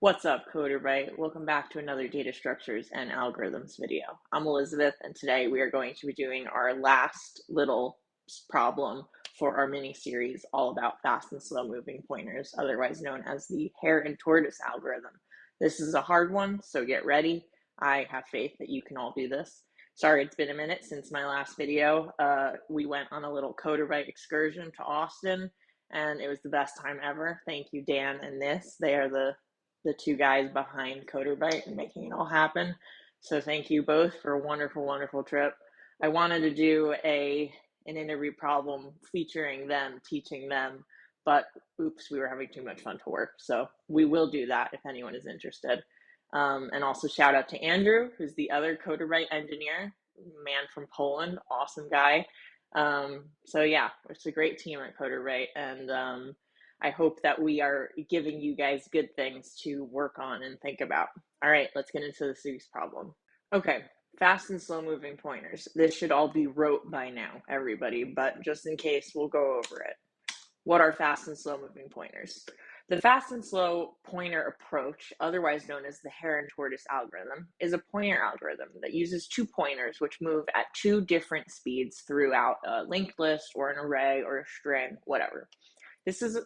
What's up, Coder Right? Welcome back to another data structures and algorithms video. I'm Elizabeth, and today we are going to be doing our last little problem for our mini series all about fast and slow moving pointers, otherwise known as the Hare and tortoise algorithm. This is a hard one, so get ready. I have faith that you can all do this. Sorry, it's been a minute since my last video. We went on a little Coder Right excursion to Austin, and it was the best time ever. Thank you, Dan and Nis. They are the two guys behind CoderByte and making it all happen. So thank you both for a wonderful, wonderful trip. I wanted to do an interview problem featuring them, teaching them, but oops, we were having too much fun to work. So we will do that if anyone is interested. And also shout out to Andrew, who's the other CoderByte engineer, man from Poland, awesome guy. So yeah, it's a great team at CoderByte, and I hope that we are giving you guys good things to work on and think about. All right, let's get into the series problem. Okay, fast and slow moving pointers. This should all be rote by now, everybody, but just in case, we'll go over it. What are fast and slow moving pointers? The fast and slow pointer approach, otherwise known as the Hare and tortoise algorithm, is a pointer algorithm that uses two pointers which move at two different speeds throughout a linked list or an array or a string, whatever.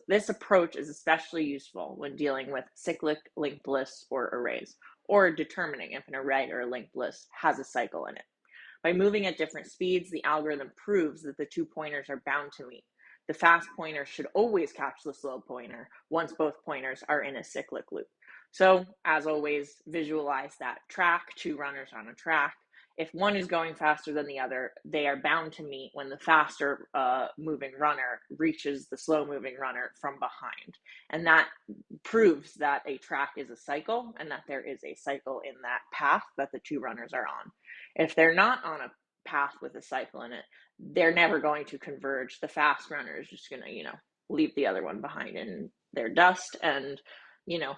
This approach is especially useful when dealing with cyclic linked lists or arrays, or determining if an array or a linked list has a cycle in it. By moving at different speeds, the algorithm proves that the two pointers are bound to meet. The fast pointer should always catch the slow pointer once both pointers are in a cyclic loop. So, as always, visualize that track, two runners on a track. If one is going faster than the other, they are bound to meet when the faster moving runner reaches the slow moving runner from behind. And that proves that a track is a cycle and that there is a cycle in that path that the two runners are on. If they're not on a path with a cycle in it, they're never going to converge. The fast runner is just going to, leave the other one behind in their dust, and,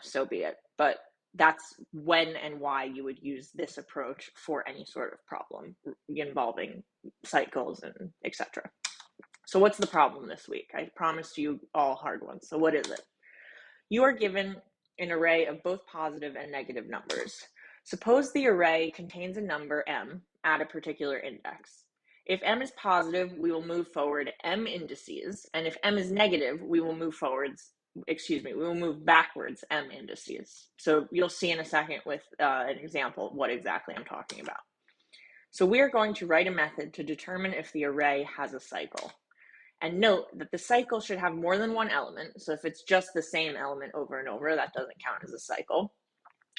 so be it. But that's when and why you would use this approach for any sort of problem involving cycles and etc. So what's the problem this week? I promised you all hard ones. So what is it? You are given an array of both positive and negative numbers. Suppose the array contains a number m at a particular index. If m is positive, we will move forward m indices, and if m is negative, we will move backwards m indices. So you'll see in a second with an example what exactly I'm talking about. So we are going to write a method to determine if the array has a cycle. And note that the cycle should have more than one element. So if it's just the same element over and over, that doesn't count as a cycle.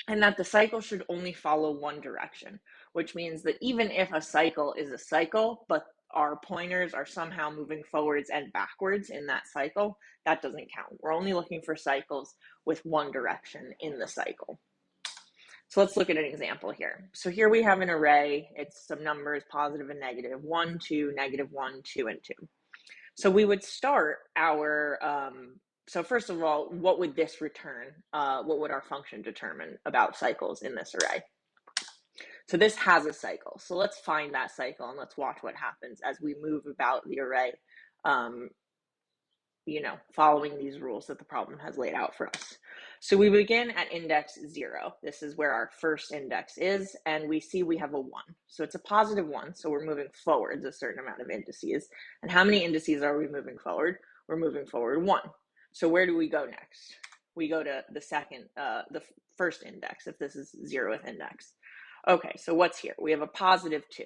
And that the cycle should only follow one direction, which means that even if a cycle is a cycle, but our pointers are somehow moving forwards and backwards in that cycle, that doesn't count. We're only looking for cycles with one direction in the cycle. So let's look at an example here. So here we have an array. It's some numbers, positive and negative, 1, 2, negative 1, 2, and 2. So we would start our, so first of all, what would this return? What would our function determine about cycles in this array? So this has a cycle. So let's find that cycle and let's watch what happens as we move about the array, following these rules that the problem has laid out for us. So we begin at index 0. This is where our first index is, and we see we have a 1. So it's a positive 1, so we're moving forwards a certain amount of indices. And how many indices are we moving forward? We're moving forward 1. So where do we go next? We go to the first index, if this is 0th index. Okay, so what's here? We have a positive 2.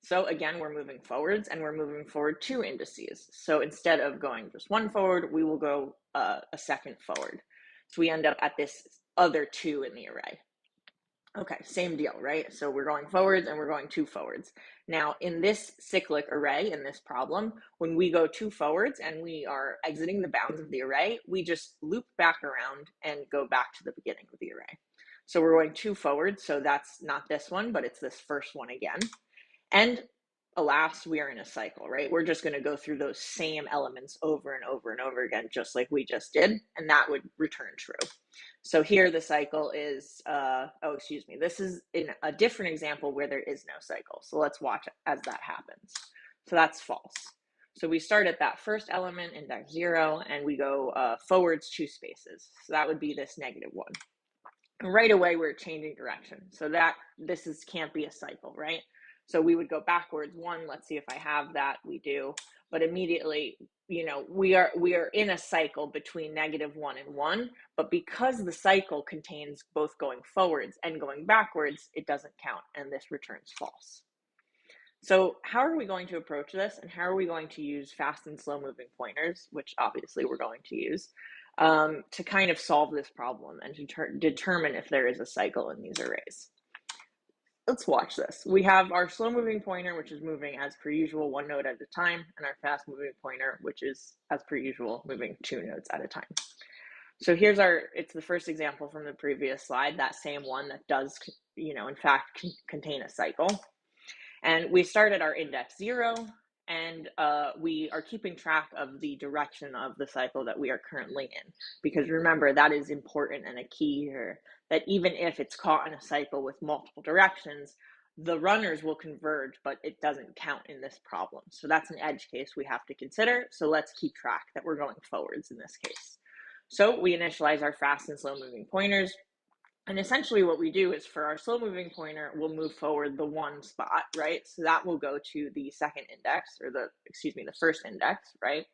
So again, we're moving forwards, and we're moving forward 2 indices. So instead of going just 1 forward, we will go a second forward. So we end up at this other 2 in the array. Okay, same deal, right? So we're going forwards and we're going 2 forwards. Now, in this cyclic array, in this problem, when we go 2 forwards and we are exiting the bounds of the array, we just loop back around and go back to the beginning of the array. So we're going 2 forwards, so that's not this one, but it's this first one again. And alas, we are in a cycle, right? We're just going to go through those same elements over and over and over again, just like we just did, and that would return true. So here the cycle is, this is in a different example where there is no cycle. So let's watch as that happens. So that's false. So we start at that first element, index 0, and we go forwards 2 spaces. So that would be this negative 1. And right away, we're changing direction. So that can't be a cycle, right? So we would go backwards one. Let's see if I have that. We do. But immediately, we are in a cycle between -1 and 1. But because the cycle contains both going forwards and going backwards, it doesn't count. And this returns false. So how are we going to approach this, and how are we going to use fast and slow moving pointers, which obviously we're going to use, to kind of solve this problem and to determine if there is a cycle in these arrays? Let's watch this. We have our slow moving pointer, which is moving as per usual 1 node at a time, and our fast moving pointer, which is as per usual moving 2 nodes at a time. So it's the first example from the previous slide, that same one that does, in fact, contain a cycle. And we start at our index 0, and we are keeping track of the direction of the cycle that we are currently in. Because remember, that is important and a key here, that even if it's caught in a cycle with multiple directions, the runners will converge, but it doesn't count in this problem. So that's an edge case we have to consider. So let's keep track that we're going forwards in this case. So we initialize our fast and slow moving pointers. And essentially what we do is for our slow moving pointer, we'll move forward the 1 spot, right? So that will go to the second index, or the first index, right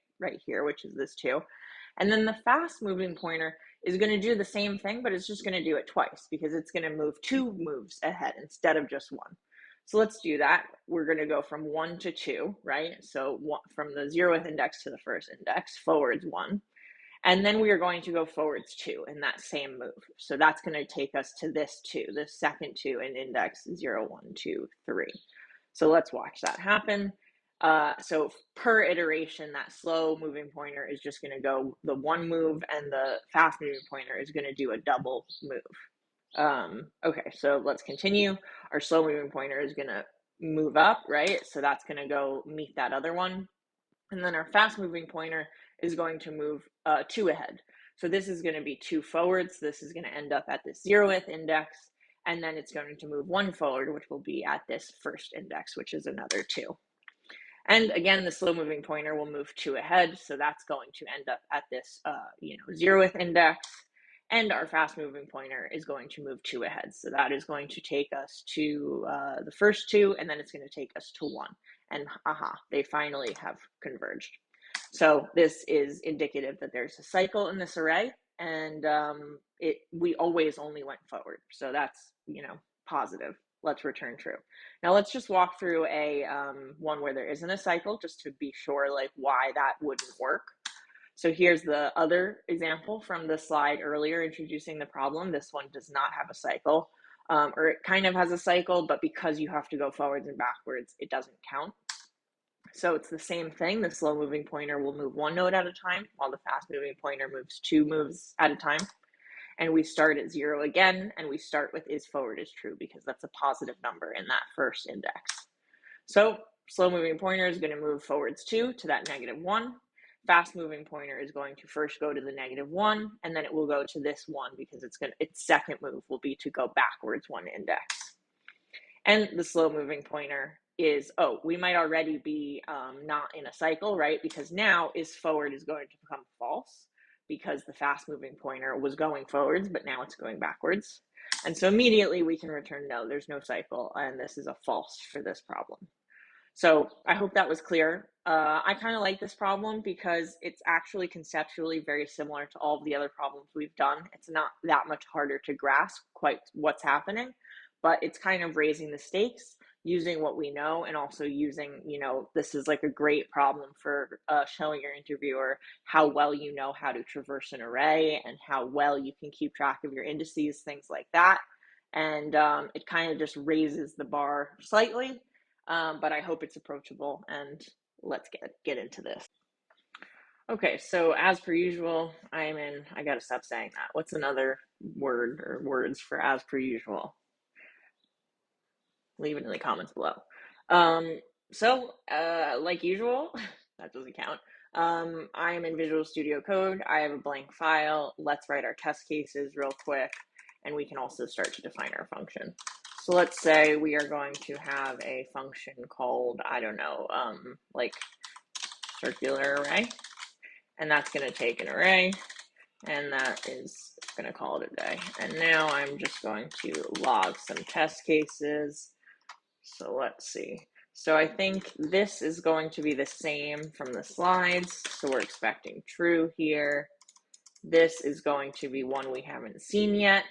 here, which is this 2. And then the fast moving pointer is going to do the same thing, but it's just going to do it twice because it's going to move 2 moves ahead instead of just 1. So let's do that. We're going to go from 1 to 2, right? So from the 0th index to the first index, forwards 1. And then we are going to go forwards 2 in that same move. So that's going to take us to this 2, this second 2 in index 0, 1, 2, 3. So let's watch that happen. So per iteration, that slow moving pointer is just going to go the 1 move, and the fast moving pointer is going to do a double move. Okay, so let's continue. Our slow moving pointer is going to move up, right? So that's going to go meet that other one. And then our fast moving pointer is going to move 2 ahead. So this is going to be 2 forwards. This is going to end up at this 0th index. And then it's going to move 1 forward, which will be at this first index, which is another 2. And again, the slow moving pointer will move 2 ahead. So that's going to end up at this 0th index. And our fast moving pointer is going to move 2 ahead. So that is going to take us to the first 2, and then it's going to take us to 1. And they finally have converged. So this is indicative that there's a cycle in this array, and we always only went forward. So that's, positive. Let's return true. Now let's just walk through a one where there isn't a cycle, just to be sure like why that wouldn't work. So here's the other example from the slide earlier introducing the problem. This one does not have a cycle, or it kind of has a cycle, but because you have to go forwards and backwards, it doesn't count. So it's the same thing. The slow moving pointer will move 1 node at a time, while the fast moving pointer moves 2 moves at a time. And we start at 0 again, and we start with is forward is true because that's a positive number in that first index. So slow moving pointer is going to move forwards 2 to that -1. Fast moving pointer is going to first go to the -1, and then it will go to this 1 because its second move will be to go backwards 1 index. And the slow moving pointer is, we might already be not in a cycle, right? Because now is forward is going to become false because the fast moving pointer was going forwards, but now it's going backwards. And so immediately we can return no, there's no cycle, and this is a false for this problem. So I hope that was clear. I kind of like this problem because it's actually conceptually very similar to all of the other problems we've done. It's not that much harder to grasp quite what's happening, but it's kind of raising the stakes using what we know, and also using, this is like a great problem for showing your interviewer how well you know how to traverse an array and how well you can keep track of your indices, things like that. And it kind of just raises the bar slightly. But I hope it's approachable, and let's get into this. Okay, so as per usual, I gotta stop saying that. What's another word or words for as per usual? Leave it in the comments below. Like usual, that doesn't count. I am in Visual Studio Code. I have a blank file. Let's write our test cases real quick, and we can also start to define our function. So let's say we are going to have a function called, like circular array, and that's going to take an array, And that is going to call it a day. And now I'm just going to log some test cases. So let's see. So I think this is going to be the same from the slides. So we're expecting true here. This is going to be one we haven't seen yet.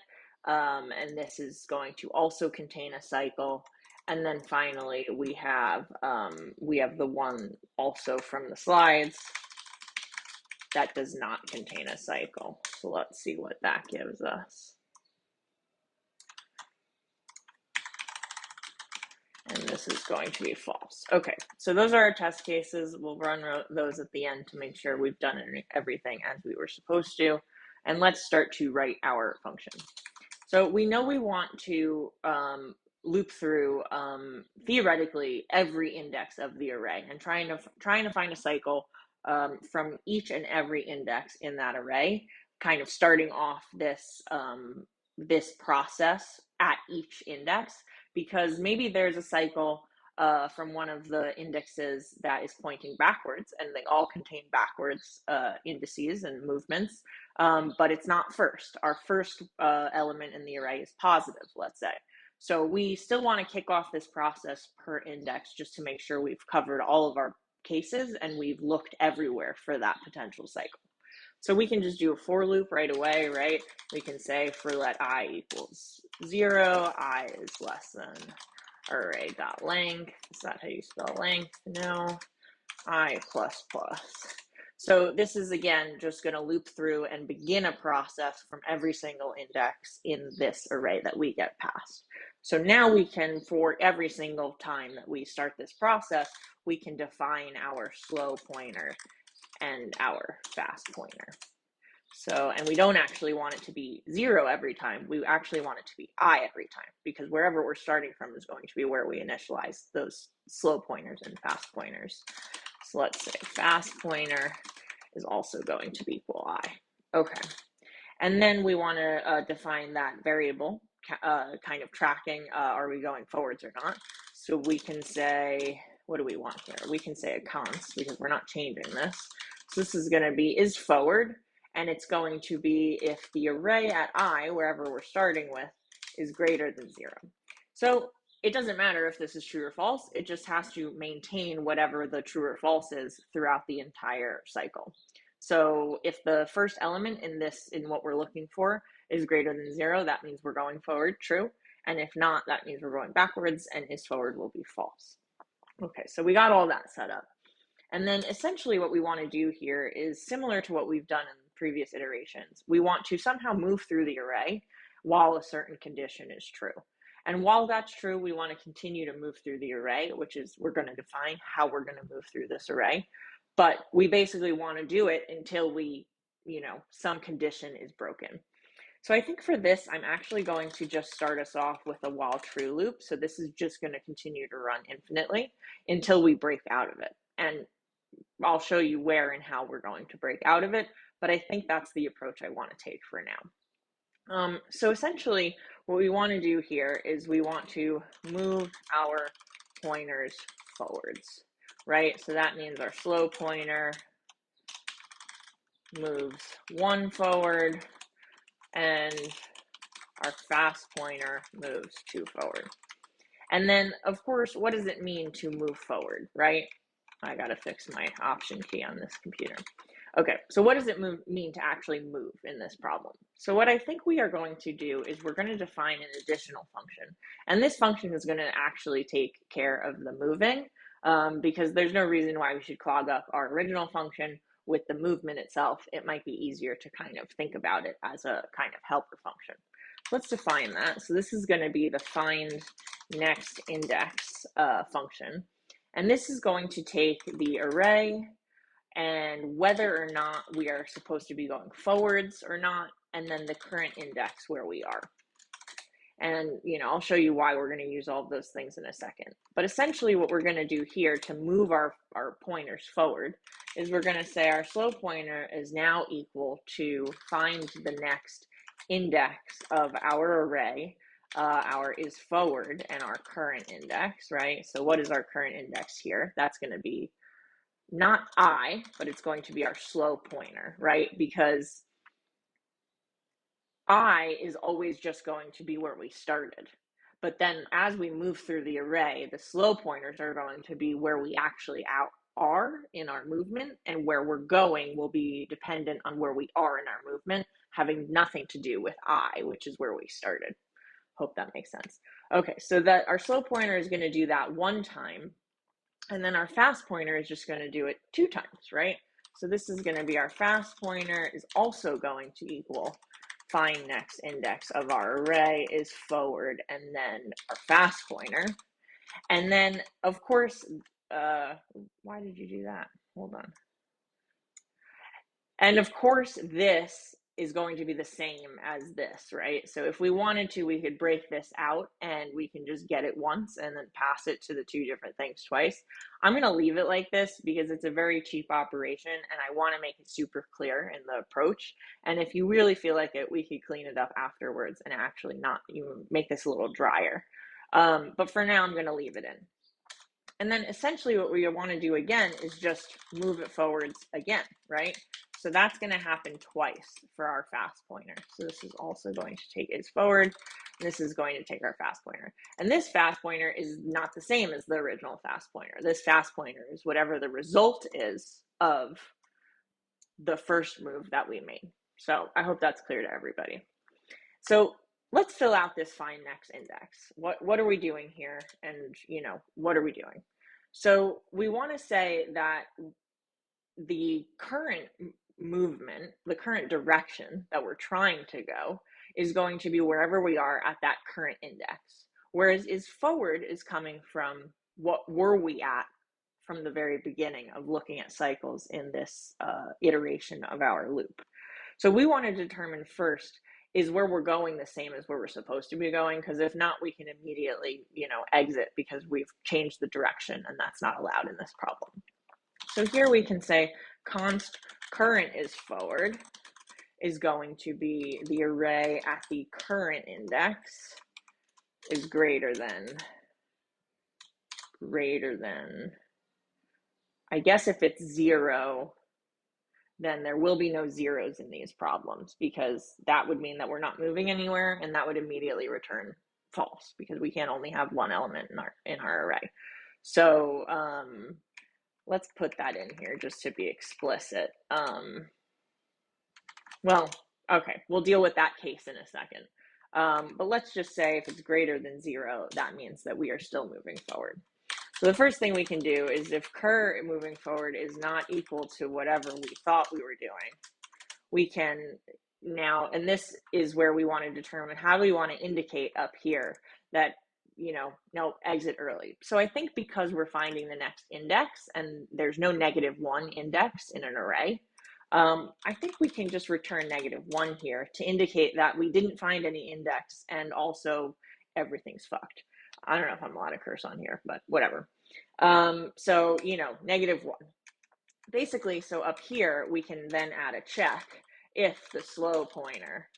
And this is going to also contain a cycle. And then finally, we have the one also from the slides that does not contain a cycle. So let's see what that gives us. And this is going to be false. Okay, so those are our test cases. We'll run those at the end to make sure we've done everything as we were supposed to. And let's start to write our function. So we know we want to loop through theoretically every index of the array and trying to find a cycle from each and every index in that array, kind of starting off this this process at each index, because maybe there's a cycle from one of the indexes that is pointing backwards, and they all contain backwards indices and movements, but it's not first. Our first element in the array is positive, let's say. So we still want to kick off this process per index just to make sure we've covered all of our cases and we've looked everywhere for that potential cycle. So we can just do a for loop right away, right? We can say for let I equals 0, I is less than array.length. Is that how you spell length? No. I plus plus. So this is, again, just going to loop through and begin a process from every single index in this array that we get past. So now we can, for every single time that we start this process, we can define our slow pointer and our fast pointer. So, and we don't actually want it to be 0 every time. We actually want it to be I every time, because wherever we're starting from is going to be where we initialize those slow pointers and fast pointers. So let's say fast pointer is also going to equal I. Okay. And then we want to define that variable, kind of tracking, are we going forwards or not? So we can say, what do we want here? We can say a const, because we're not changing this. So this is going to be is forward, and it's going to be if the array at I, wherever we're starting with, is greater than 0. So it doesn't matter if this is true or false. It just has to maintain whatever the true or false is throughout the entire cycle. So if the first element in what we're looking for is greater than 0, that means we're going forward, true. And if not, that means we're going backwards, and is forward will be false. Okay, so we got all that set up. And then essentially what we want to do here is similar to what we've done in previous iterations. We want to somehow move through the array while a certain condition is true. And while that's true, we want to continue to move through the array, which is we're going to define how we're going to move through this array. But we basically want to do it until some condition is broken. So I think for this, I'm actually going to just start us off with a while true loop. So this is just going to continue to run infinitely until we break out of it. And I'll show you where and how we're going to break out of it, but I think that's the approach I want to take for now. So essentially, what we want to do here is we want to move our pointers forwards, right? So that means our slow pointer moves 1 forward, and our fast pointer moves 2 forward. And then, of course, what does it mean to move forward, right? I got to fix my option key on this computer. Okay, so what does it mean to actually move in this problem? So what I think we are going to do is we're going to define an additional function. And this function is going to actually take care of the moving, because there's no reason why we should clog up our original function with the movement itself. It might be easier to kind of think about it as a kind of helper function. Let's define that. So this is going to be the find next index function. And this is going to take the array and whether or not we are supposed to be going forwards or not, and then the current index where we are. And, I'll show you why we're going to use all of those things in a second. But essentially what we're going to do here to move our pointers forward is we're going to say our slow pointer is now equal to find the next index of our array. Our is forward and our current index, right? So what is our current index here? That's going to be not I, but it's going to be our slow pointer, right? Because I is always just going to be where we started. But then as we move through the array, the slow pointers are going to be where we actually are in our movement, and where we're going will be dependent on where we are in our movement, having nothing to do with I, which is where we started. Hope that makes sense. Okay, so that our slow pointer is going to do that one time, and then our fast pointer is just going to do it 2 times, right? So this is going to be our fast pointer is also going to equal find next index of our array is forward, and then our fast pointer. And then, of course, why did you do that? Hold on. And of course, this is going to be the same as this, right? So if we wanted to, we could break this out and we can just get it once and then pass it to the 2 different things twice. I'm going to leave it like this because it's a very cheap operation and I want to make it super clear in the approach. And if you really feel like it, we could clean it up afterwards and actually not even make this a little drier. But for now, I'm going to leave it in. And then essentially what we want to do again is just move it forwards again, right? So that's going to happen twice for our fast pointer. So this is also going to take it forward, and this is going to take our fast pointer. And this fast pointer is not the same as the original fast pointer. This fast pointer is whatever the result is of the first move that we made. So I hope that's clear to everybody. So let's fill out this find next index. What are we doing here? And, what are we doing? So we want to say that the current movement, the current direction that we're trying to go is going to be wherever we are at that current index. Whereas is forward is coming from what were we at from the very beginning of looking at cycles in this iteration of our loop. So we want to determine first, is where we're going the same as where we're supposed to be going? Because if not, we can immediately, exit because we've changed the direction, and that's not allowed in this problem. So here we can say const current is forward is going to be the array at the current index is greater than, I guess if it's 0, then there will be no zeros in these problems because that would mean that we're not moving anywhere, and that would immediately return false because we can only have one element in our array. So let's put that in here just to be explicit. Well, okay, we'll deal with that case in a second. But let's just say if it's greater than 0, that means that we are still moving forward. So the first thing we can do is if cur moving forward is not equal to whatever we thought we were doing, we can now, and this is where we want to determine how we want to indicate up here that, no, exit early. So I think because we're finding the next index and there's no -1 index in an array, I think we can just return -1 here to indicate that we didn't find any index and also everything's fucked. I don't know if I'm allowed to curse on here, but whatever. So, -1. Basically, so up here, we can then add a check if the slow pointer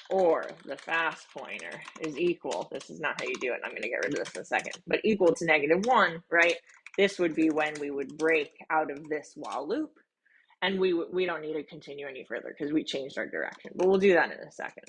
or the fast pointer is equal. This is not how you do it. I'm going to get rid of this in a second, but equal to -1, right? This would be when we would break out of this while loop. And we don't need to continue any further because we changed our direction, but we'll do that in a second.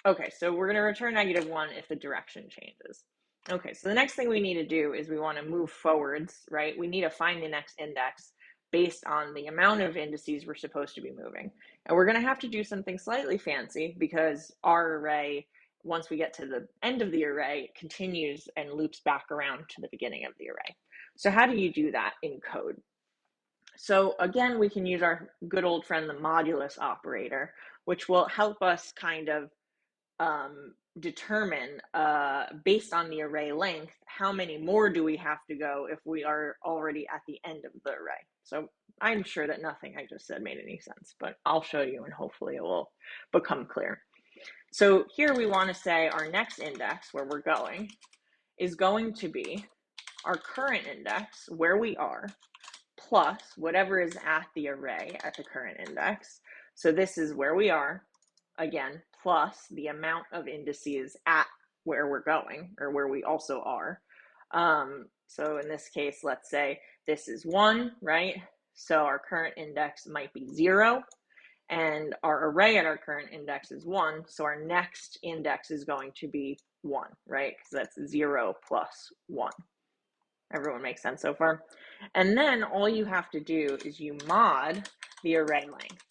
Okay, so we're going to return -1 if the direction changes. Okay, so the next thing we need to do is we want to move forwards, right? We need to find the next index based on the amount of indices we're supposed to be moving. And we're going to have to do something slightly fancy because our array, once we get to the end of the array, continues and loops back around to the beginning of the array. So how do you do that in code? So again, we can use our good old friend, the modulus operator, which will help us kind of determine, based on the array length, how many more do we have to go if we are already at the end of the array. So I'm sure that nothing I just said made any sense, but I'll show you and hopefully it will become clear. So here we want to say our next index, where we're going, is going to be our current index, where we are, plus whatever is at the array at the current index. So this is where we are, again, plus the amount of indices at where we're going, or where we also are. So in this case, let's say this is 1, right? So our current index might be 0. and our array at our current index is 1, so our next index is going to be 1, right? Because that's 0 plus 1. Everyone makes sense so far? And then all you have to do is you mod the array length.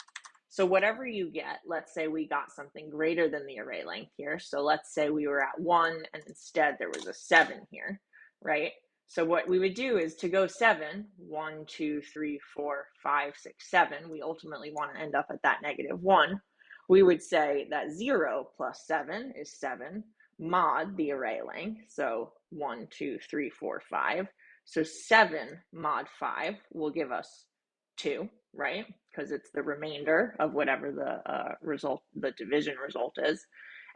So whatever you get, let's say we got something greater than the array length here. So let's say we were at 1 and instead there was a 7 here, right? So what we would do is to go 7, 1, 2, 3, 4, 5, 6, 7, we ultimately want to end up at that -1. We would say that 0 plus 7 is 7, mod the array length. So 1, 2, 3, 4, 5. So 7 mod 5 will give us 2, right? Because it's the remainder of whatever the division result is.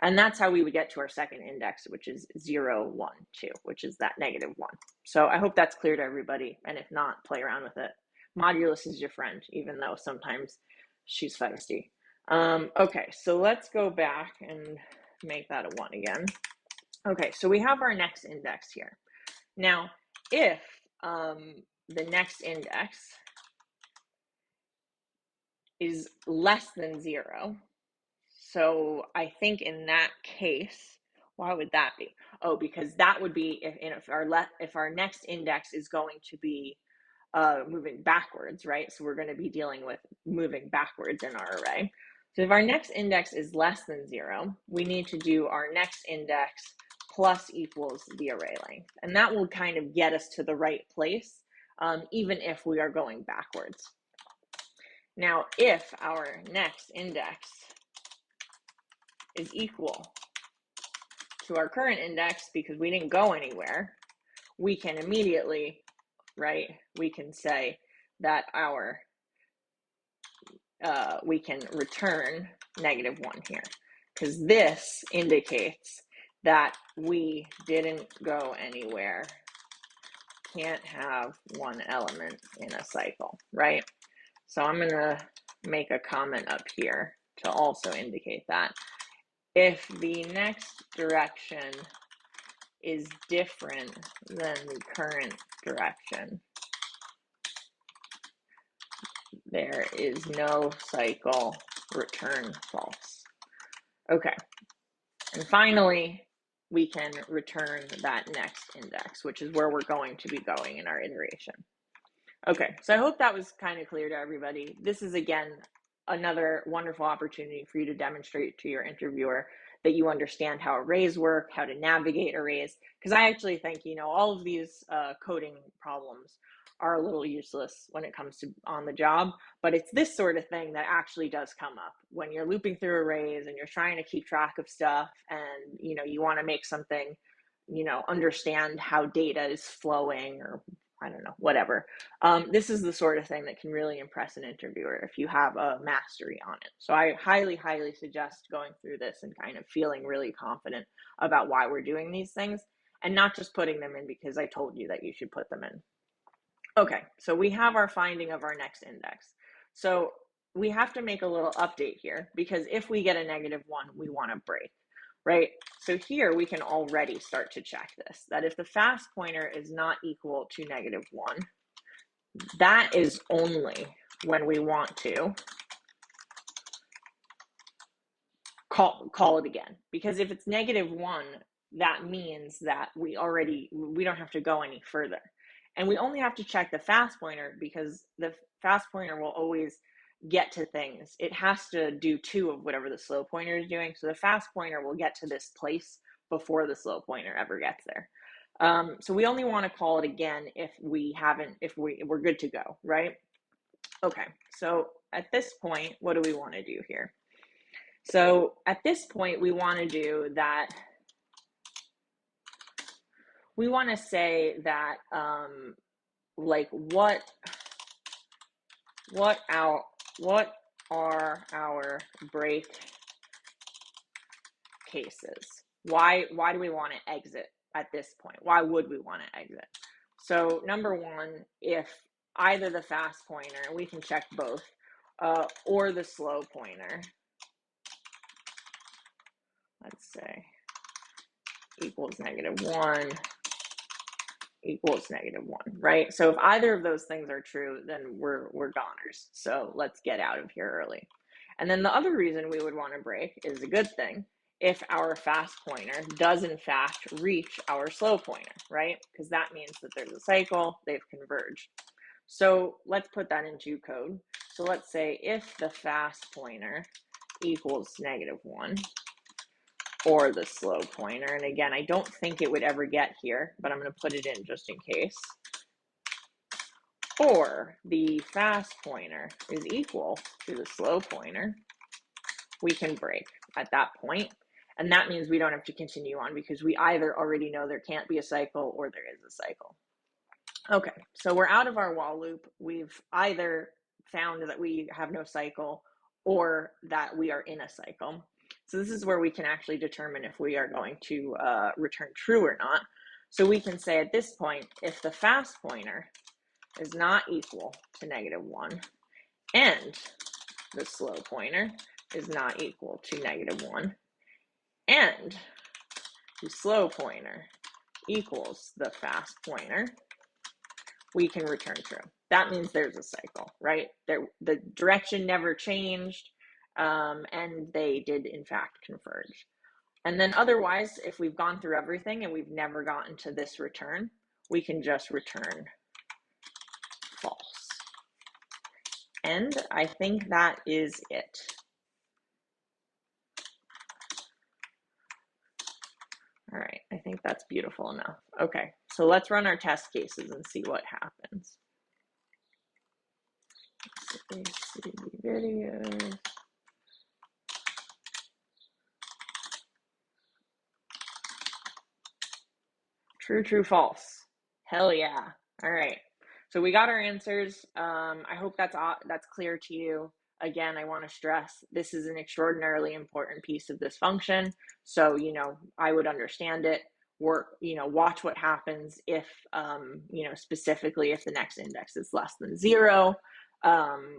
And that's how we would get to our second index, which is 0, 1, 2, which is that -1. So I hope that's clear to everybody. And if not, play around with it. Modulus is your friend, even though sometimes she's feisty. Okay, so let's go back and make that a 1 again. Okay, so we have our next index here. Now, if the next index is less than 0, so I think in that case, why would that be? Oh, because that would be if our next index is going to be moving backwards, right? So we're going to be dealing with moving backwards in our array. So if our next index is less than 0, we need to do our next index plus equals the array length. And that will kind of get us to the right place, even if we are going backwards. Now, if our next index is equal to our current index, because we didn't go anywhere, we can immediately, right, we can say that we can return -1 here, because this indicates that we didn't go anywhere, can't have one element in a cycle, right? So I'm going to make a comment up here to also indicate that. If the next direction is different than the current direction, there is no cycle, return false. Okay, and finally, we can return that next index, which is where we're going to be going in our iteration. Okay, so I hope that was kind of clear to everybody. This is, again, another wonderful opportunity for you to demonstrate to your interviewer that you understand how arrays work, how to navigate arrays, because I actually think, all of these coding problems are a little useless when it comes to on the job, but it's this sort of thing that actually does come up when you're looping through arrays and you're trying to keep track of stuff, and you want to make something, understand how data is flowing, or I don't know, whatever. This is the sort of thing that can really impress an interviewer if you have a mastery on it. So I highly, highly suggest going through this and kind of feeling really confident about why we're doing these things, and not just putting them in because I told you that you should put them in. Okay, so we have our finding of our next index. So we have to make a little update here, because if we get a -1, we want to break. Right? So here we can already start to check this, that if the fast pointer is not equal to -1, that is only when we want to call it again. Because if it's -1, that means that we don't have to go any further. And we only have to check the fast pointer because the fast pointer will always get to things. It has to do 2 of whatever the slow pointer is doing. So the fast pointer will get to this place before the slow pointer ever gets there. So we only want to call it again if we're good to go, right? Okay, so at this point, what do we want to do here? So at this point, we want to do that. We want to say that, like, what are our break cases? Why do we want to exit at this point? Why would we want to exit? So number 1, if either the fast pointer, we can check both, or the slow pointer, let's say, equals -1 equals -1, right? So if either of those things are true, then we're goners. So let's get out of here early. And then the other reason we would want to break is a good thing if our fast pointer does in fact reach our slow pointer, right? Because that means that there's a cycle, they've converged. So let's put that into code. So let's say if the fast pointer equals -1, or the slow pointer, and again, I don't think it would ever get here, but I'm going to put it in just in case, or the fast pointer is equal to the slow pointer, we can break at that point. And that means we don't have to continue on because we either already know there can't be a cycle or there is a cycle. Okay, so we're out of our while loop. We've either found that we have no cycle or that we are in a cycle. So this is where we can actually determine if we are going to return true or not. So we can say at this point, if the fast pointer is not equal to -1 and the slow pointer is not equal to -1 and the slow pointer equals the fast pointer, we can return true. That means there's a cycle, right? The direction never changed, and they did in fact converge. And then otherwise, if we've gone through everything and we've never gotten to this return, we can just return false. And I think that is it. All right, I think that's beautiful enough. Okay, so let's run our test cases and see what happens. Videos. True, true, false. Hell yeah. All right. So we got our answers. I hope that's clear to you. Again, I want to stress this is an extraordinarily important piece of this function. So, I would understand it. Watch what happens if, specifically if the next index is less than 0.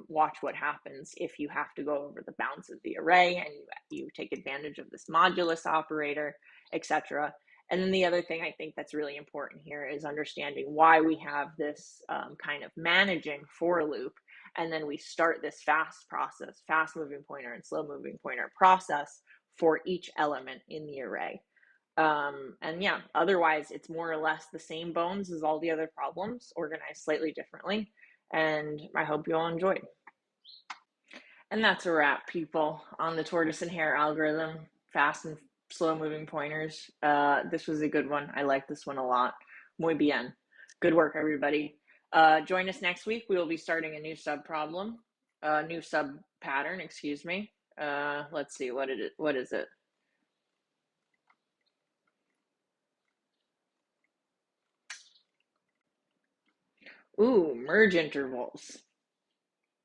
Watch what happens if you have to go over the bounds of the array and you take advantage of this modulus operator, etc. And then the other thing I think that's really important here is understanding why we have this kind of managing for loop, and then we start this fast moving pointer and slow moving pointer process for each element in the array. And yeah, otherwise it's more or less the same bones as all the other problems, organized slightly differently. And I hope you all enjoyed. And that's a wrap, people, on the tortoise and hare algorithm, fast and slow moving pointers. This was a good one. I like this one a lot. Muy bien. Good work, everybody. Join us next week. We will be starting a new sub pattern, excuse me. Let's see, what is it? Ooh, merge intervals.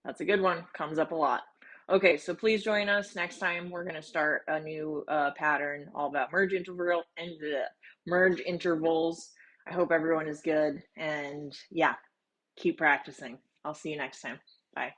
That's a good one. Comes up a lot. Okay, so please join us next time. We're going to start a new pattern all about merge intervals. I hope everyone is good, and yeah, keep practicing. I'll see you next time. Bye.